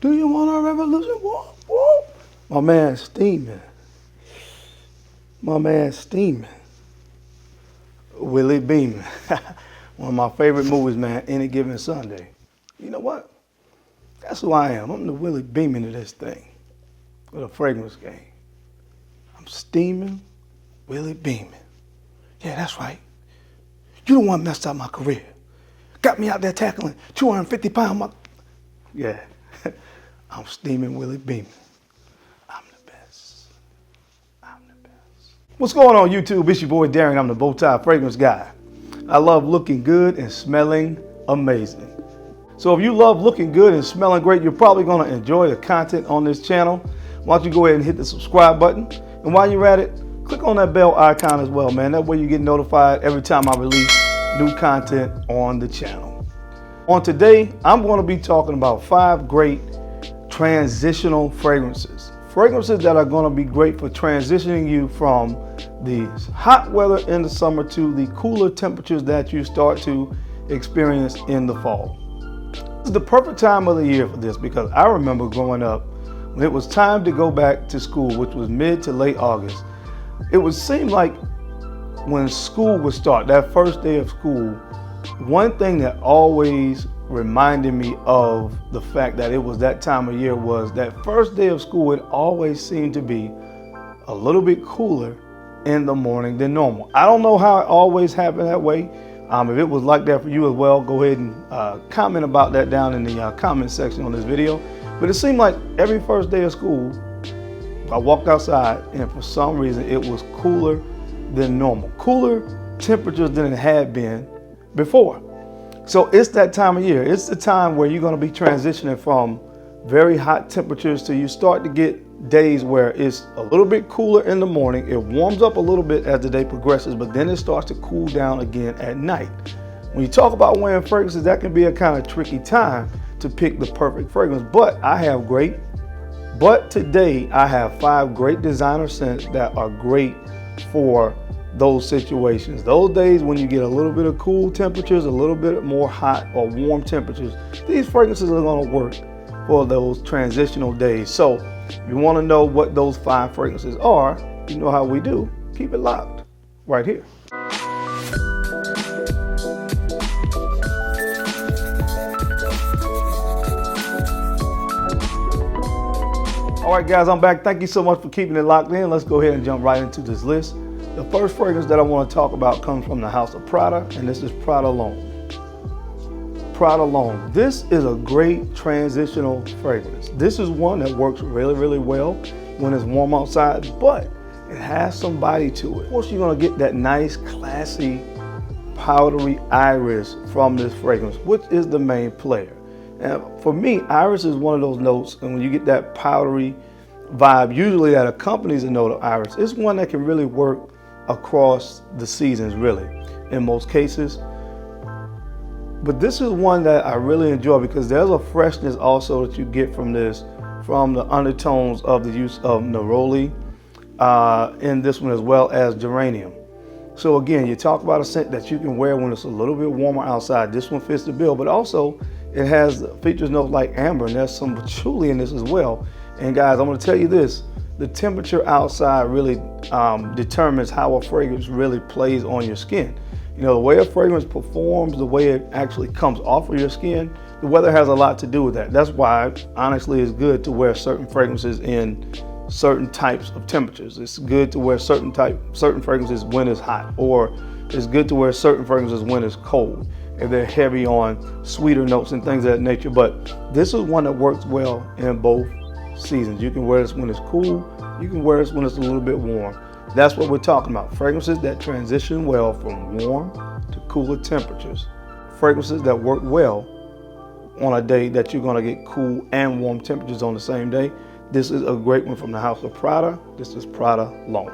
Do you want a revolution? Whoop, whoop. My man steaming. My man steaming. Willie beaming. One of my favorite movies, man, Any Given Sunday. You know what? That's who I am. I'm the Willie beaming of this thing with a fragrance game. I'm steaming, Willie beaming. Yeah, that's right. You the one messed up my career. Got me out there tackling 250 pound. Yeah, I'm steaming, Willie beaming. I'm the best. I'm the best. What's going on, YouTube? It's your boy Darren. I'm the bow tie fragrance guy. I love looking good and smelling amazing. So if you love looking good and smelling great, you're probably going to enjoy the content on this channel. Why don't you go ahead and hit the subscribe button? And while you're at it, click on that bell icon as well, man. That way you get notified every time I release new content on the channel. On today, I'm going to be talking about 5 great transitional fragrances. Fragrances that are going to be great for transitioning you from the hot weather in the summer to the cooler temperatures that you start to experience in the fall. This is the perfect time of the year for this because I remember growing up when it was time to go back to school, which was mid to late August. It would seem like when school would start, that first day of school, one thing that always reminded me of the fact that it was that time of year was that first day of school, it always seemed to be a little bit cooler in the morning than normal. I don't know how it always happened that way. If it was like that for you as well, go ahead and comment about that down in the comment section on this video. But it seemed like every first day of school, I walked outside and for some reason it was cooler than normal. Cooler temperatures than it had been before. So it's that time of year. It's the time where you're going to be transitioning from very hot temperatures to you start to get days where it's a little bit cooler in the morning. It warms up a little bit as the day progresses, but then it starts to cool down again at night. When you talk about wearing fragrances, that can be a kind of tricky time to pick the perfect fragrance, but today I have 5 great designer scents that are great for those situations. Those days when you get a little bit of cool temperatures, a little bit more hot or warm temperatures, these fragrances are going to work for those transitional days. So if you want to know what those 5 fragrances are, you know how we do. Keep it locked right here. All right, guys, I'm back. Thank you so much for keeping it locked in. Let's go ahead and jump right into this list. The first fragrance that I want to talk about comes from the house of Prada, and this is Prada L'HOMME. Prada L'HOMME. This is a great transitional fragrance. This is one that works really, really well when it's warm outside, but it has some body to it. Of course, you're going to get that nice, classy, powdery iris from this fragrance, which is the main player. And for me, iris is one of those notes, and when you get that powdery vibe, usually that accompanies a note of iris, it's one that can really work across the seasons, really, in most cases. But this is one that I really enjoy because there's a freshness also that you get from this, from the undertones of the use of neroli in this one, as well as geranium. So again, you talk about a scent that you can wear when it's a little bit warmer outside. This one fits the bill, but also it has features notes like amber, and there's some patchouli in this as well. And guys, I'm going to tell you this, the temperature outside really determines how a fragrance really plays on your skin. You know, the way a fragrance performs, the way it actually comes off of your skin, the weather has a lot to do with that. That's why, honestly, it's good to wear certain fragrances in certain types of temperatures. It's good to wear certain fragrances when it's hot, or it's good to wear certain fragrances when it's cold, if they're heavy on sweeter notes and things of that nature. But this is one that works well in both seasons. You can wear this when it's cool, you can wear this when it's a little bit warm. That's what we're talking about. Fragrances that transition well from warm to cooler temperatures. Fragrances that work well on a day that you're going to get cool and warm temperatures on the same day. This is a great one from the house of Prada. This is Prada L'HOMME.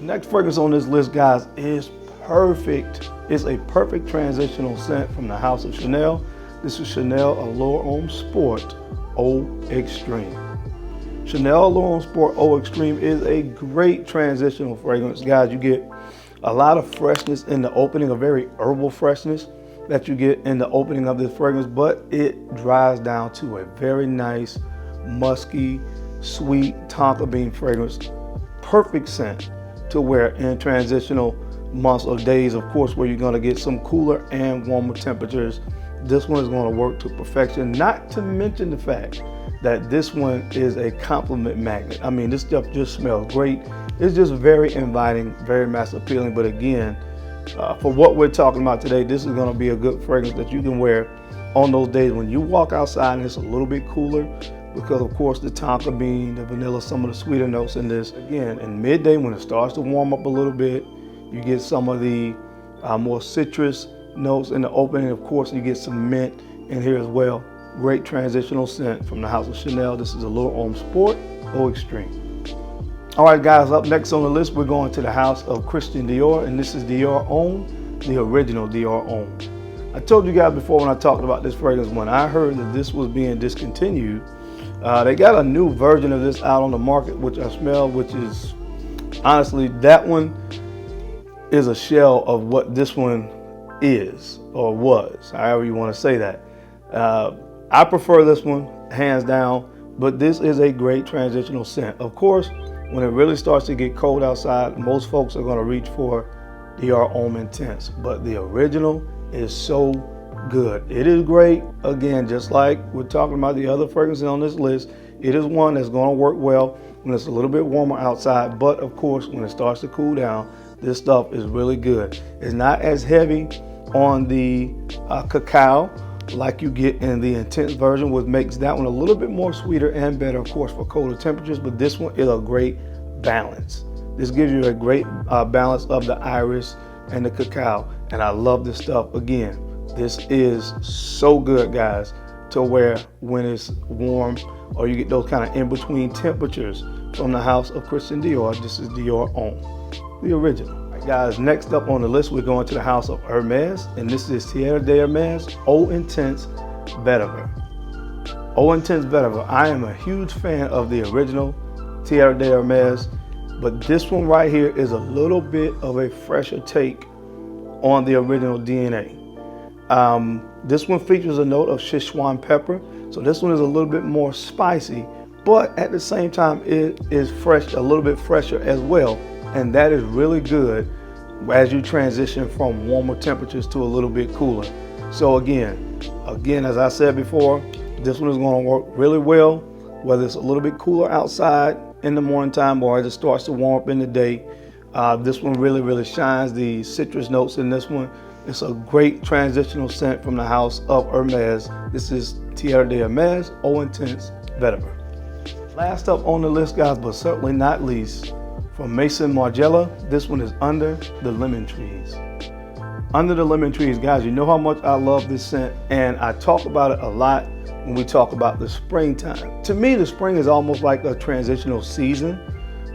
Next fragrance on this list, guys, is perfect. It's a perfect transitional scent from the house of Chanel. This is Chanel Allure Homme Sport Eau Extreme. Chanel Allure Homme Sport Eau Extreme is a great transitional fragrance. Guys, you get a lot of freshness in the opening, a very herbal freshness. that you get in the opening of this fragrance, but it dries down to a very nice, musky, sweet tonka bean fragrance. Perfect scent to wear in transitional months or days, of course, where you're going to get some cooler and warmer temperatures. This one is going to work to perfection, not to mention the fact that this one is a compliment magnet. I mean, this stuff just smells great. It's just very inviting, very mass appealing. But again, for what we're talking about today, this is going to be a good fragrance that you can wear on those days when you walk outside and it's a little bit cooler, because of course the tonka bean, the vanilla, some of the sweeter notes in this. Again, in midday when it starts to warm up a little bit, you get some of the more citrus notes in the opening. Of course, you get some mint in here as well. Great transitional scent from the house of Chanel. This is Allure Homme Sport Eau Extreme. All right, guys, up next on the list, we're going to the house of Christian Dior, and this is Dior Homme, the original Dior Homme. I told you guys before when I talked about this fragrance, when I heard that this was being discontinued, they got a new version of this out on the market, which I smell, which is, honestly, that one is a shell of what this one is or was, however you want to say that. I prefer this one, hands down, but this is a great transitional scent. Of course, when it really starts to get cold outside, most folks are going to reach for Dior Homme Intense, but the original is so good. It is great. Again, just like we're talking about the other fragrances on this list, it is one that's going to work well when it's a little bit warmer outside, but of course, when it starts to cool down, this stuff is really good. It's not as heavy on the cacao like you get in the intense version, which makes that one a little bit more sweeter and better, of course, for colder temperatures. But this one is a great balance. This gives you a great balance of the iris and the cacao, and I love this stuff. Again, this is so good, guys, to wear when it's warm or you get those kind of in-between temperatures from the house of Christian Dior. This is Dior Homme, the original. Guys, next up on the list, we're going to the house of Hermès, and this is Terre de Hermès Eau Intense VETIVER. Eau Intense VETIVER. I am a huge fan of the original Terre de Hermès, but this one right here is a little bit of a fresher take on the original DNA. This one features a note of Sichuan pepper, so this one is a little bit more spicy, but at the same time it is fresh, a little bit fresher as well, and that is really good as you transition from warmer temperatures to a little bit cooler. So again, as I said before, this one is going to work really well, whether it's a little bit cooler outside in the morning time or as it starts to warm up in the day. This one really shines. The citrus notes in this one. It's a great transitional scent from the house of Hermès. This is Terre de Hermès Eau Intense VETIVER. Last up on the list, guys, but certainly not least, from Maison Margella, this one is Under the Lemon Trees. Under the Lemon Trees, guys, you know how much I love this scent, and I talk about it a lot when we talk about the springtime. To me, the spring is almost like a transitional season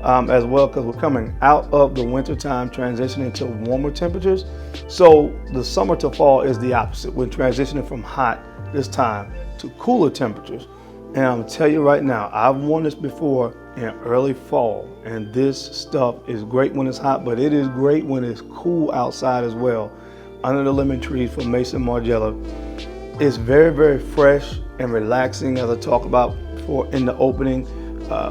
as well, because we're coming out of the winter time, transitioning to warmer temperatures. So the summer to fall is the opposite. We're transitioning from hot this time to cooler temperatures. And I'm gonna tell you right now, I've worn this before in early fall, and this stuff is great when it's hot, but it is great when it's cool outside as well. Under the Lemon Trees from Maison Margella. It's very fresh and relaxing, as I talked about before in the opening,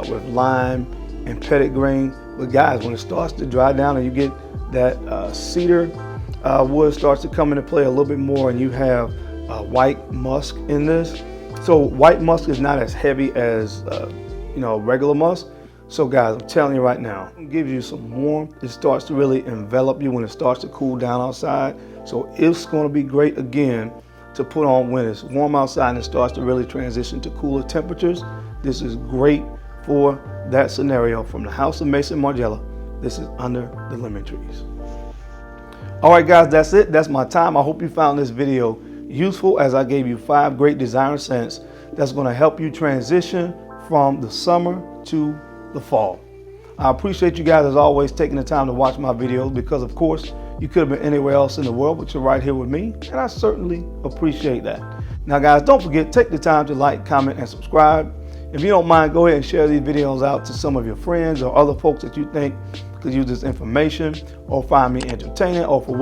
with lime and petitgrain. But guys, when it starts to dry down and you get that cedar wood starts to come into play a little bit more, and you have white musk in this. So white musk is not as heavy as regular musk. So guys, I'm telling you right now, it gives you some warmth. It starts to really envelop you when it starts to cool down outside. So it's going to be great again to put on when it's warm outside and it starts to really transition to cooler temperatures. This is great for that scenario. From the house of Maison Margella, this is Under the Lemon Trees. All right, guys, that's it. That's my time. I hope you found this video useful, as I gave you 5 great designer scents that's going to help you transition from the summer to the fall. I appreciate you guys, as always, taking the time to watch my videos, because of course you could have been anywhere else in the world, but you're right here with me, and I certainly appreciate that. Now guys, don't forget, take the time to like, comment, and subscribe. If you don't mind, go ahead and share these videos out to some of your friends or other folks that you think could use this information or find me entertaining, or for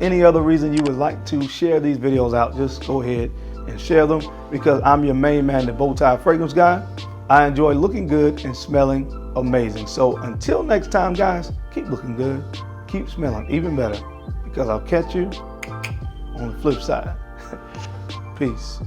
any other reason you would like to share these videos out, just go ahead and share them, because I'm your main man, the bow tie fragrance guy. I enjoy looking good and smelling amazing. So until next time, guys, keep looking good, keep smelling even better, because I'll catch you on the flip side. Peace.